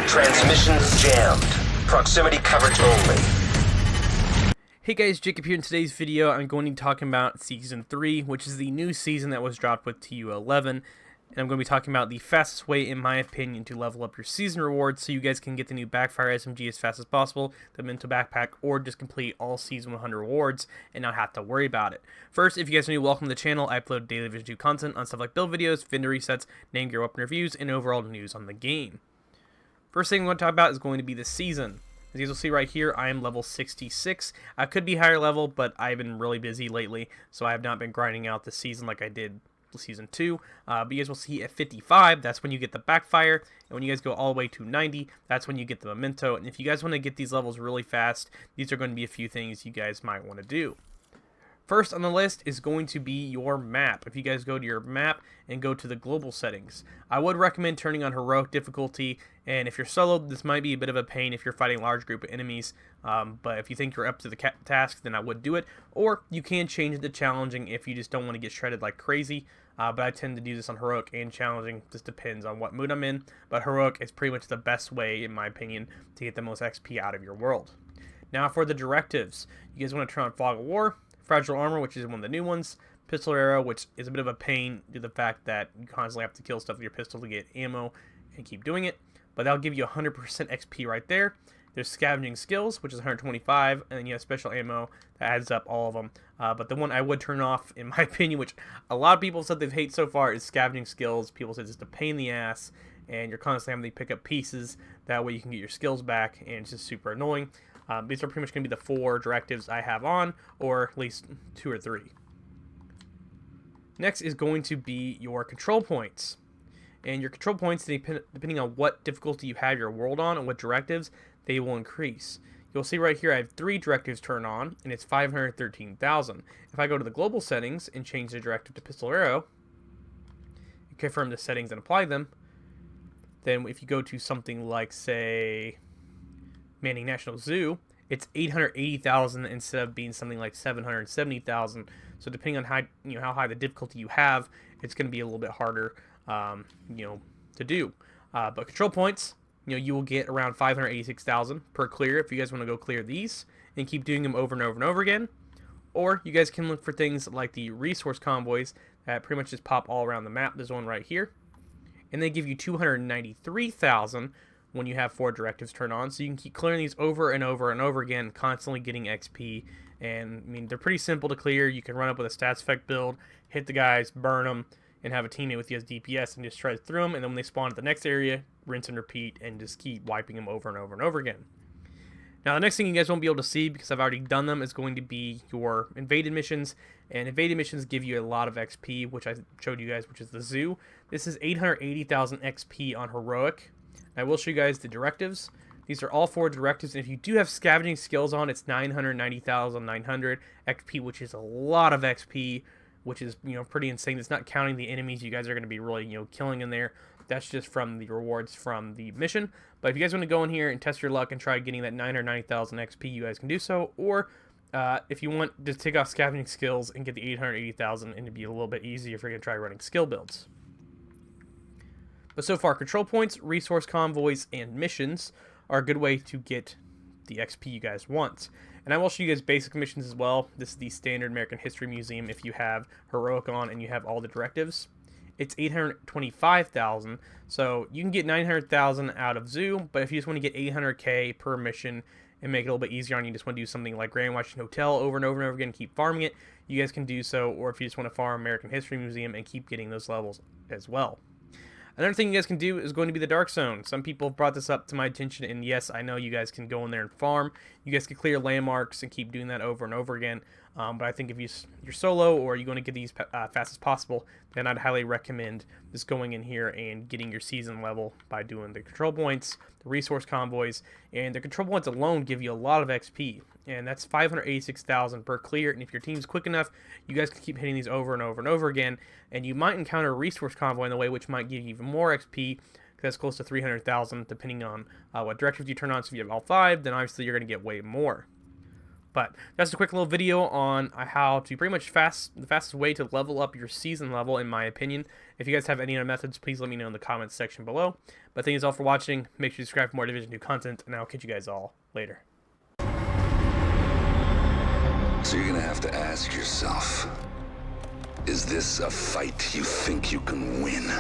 Transmissions jammed. Proximity coverage only. Hey guys, Jacob here. In today's video, I'm going to be talking about Season 3, which is the new season that was dropped with TU11. And I'm going to be talking about the fastest way, in my opinion, to level up your season rewards so you guys can get the new Backfire SMG as fast as possible, the Mental Backpack, or just complete all Season 100 rewards and not have to worry about it. First, if you guys are new, welcome to the channel. I upload daily Vision 2 content on stuff like build videos, vendor resets, name gear weapon reviews, and overall news on the game. First thing I'm going to talk about is going to be the season. As you guys will see right here, I am level 66. I could be higher level, but I've been really busy lately, so I have not been grinding out the season like I did Season 2. But you guys will see at 55, that's when you get the Backfire, and when you guys go all the way to 90, that's when you get the Memento. And if you guys want to get these levels really fast, these are going to be a few things you guys might want to do. First on the list is going to be your map. If you guys go to your map and go to the global settings, I would recommend turning on heroic difficulty, and if you're solo, this might be a bit of a pain if you're fighting a large group of enemies, but if you think you're up to the task, then I would do it, or you can change it to challenging if you just don't want to get shredded like crazy, but I tend to do this on heroic and challenging. Just depends on what mood I'm in, but heroic is pretty much the best way, in my opinion, to get the most XP out of your world. Now for the directives, you guys want to turn on Fog of War, Fragile Armor, which is one of the new ones, Pistol Arrow, which is a bit of a pain due to the fact that you constantly have to kill stuff with your pistol to get ammo and keep doing it, but that'll give you 100% XP right there. There's Scavenging Skills, which is 125, and then you have Special Ammo that adds up all of them. But the one I would turn off, in my opinion, which a lot of people said they've hated so far, is Scavenging Skills. People said it's just a pain in the ass, and you're constantly having to pick up pieces. That way you can get your skills back, and it's just super annoying. These are pretty much going to be the 4 directives I have on, or at least 2 or 3. Next is going to be your control points. And your control points, depending on what difficulty you have your world on and what directives, they will increase. You'll see right here I have 3 directives turned on, and it's 513,000. If I go to the global settings and change the directive to Pistol Arrow, and confirm the settings and apply them, then if you go to something like, say, Manning National Zoo, it's 880,000 instead of being something like 770,000. So depending on how high the difficulty you have, it's going to be a little bit harder, to do. But control points, you will get around 586,000 per clear if you guys want to go clear these and keep doing them over and over and over again. Or you guys can look for things like the resource convoys that pretty much just pop all around the map. There's one right here, and they give you 293,000. When you have 4 directives turned on, so you can keep clearing these over and over and over again, constantly getting XP. And I mean, they're pretty simple to clear. You can run up with a stats effect build, hit the guys, burn them, and have a teammate with you as DPS and just shred through them, and then when they spawn at the next area, rinse and repeat and just keep wiping them over and over and over again. Now the next thing you guys won't be able to see, because I've already done them, is going to be your invaded missions. And invaded missions give you a lot of XP, which I showed you guys, which is the zoo. This is 880,000 XP on heroic. I will show you guys the directives. These are all 4 directives, and if you do have Scavenging Skills on, it's 990,900 XP, which is a lot of XP, which is pretty insane. It's not counting the enemies you guys are going to be really killing in there. That's just from the rewards from the mission. But if you guys want to go in here and test your luck and try getting that 990,000 XP, you guys can do so. Or if you want, just take off Scavenging Skills and get the 880,000, and it'd be a little bit easier if you're going to try running skill builds. But so far, control points, resource convoys, and missions are a good way to get the XP you guys want. And I will show you guys basic missions as well. This is the standard American History Museum if you have heroic on and you have all the directives. It's 825,000, so you can get 900,000 out of Zoo, but if you just want to get 800k per mission and make it a little bit easier on you, just want to do something like Grand Washington Hotel over and over and over again and keep farming it, you guys can do so. Or if you just want to farm American History Museum and keep getting those levels as well. Another thing you guys can do is going to be the Dark Zone. Some people have brought this up to my attention, and yes, I know you guys can go in there and farm. You guys can clear landmarks and keep doing that over and over again. But I think if you're solo or you're going to get these fast as possible, then I'd highly recommend just going in here and getting your season level by doing the control points, the resource convoys, and the control points alone give you a lot of XP. And that's 586,000 per clear, and if your team's quick enough, you guys can keep hitting these over and over and over again, and you might encounter a resource convoy in the way, which might give you even more XP, because that's close to 300,000, depending on what directives you turn on. So if you have all 5, then obviously you're going to get way more. But that's a quick little video on how to pretty much the fastest way to level up your season level, in my opinion. If you guys have any other methods, please let me know in the comments section below. But thank you all for watching. Make sure you subscribe for more Division 2 content, and I'll catch you guys all later. So you're gonna have to ask yourself, is this a fight you think you can win?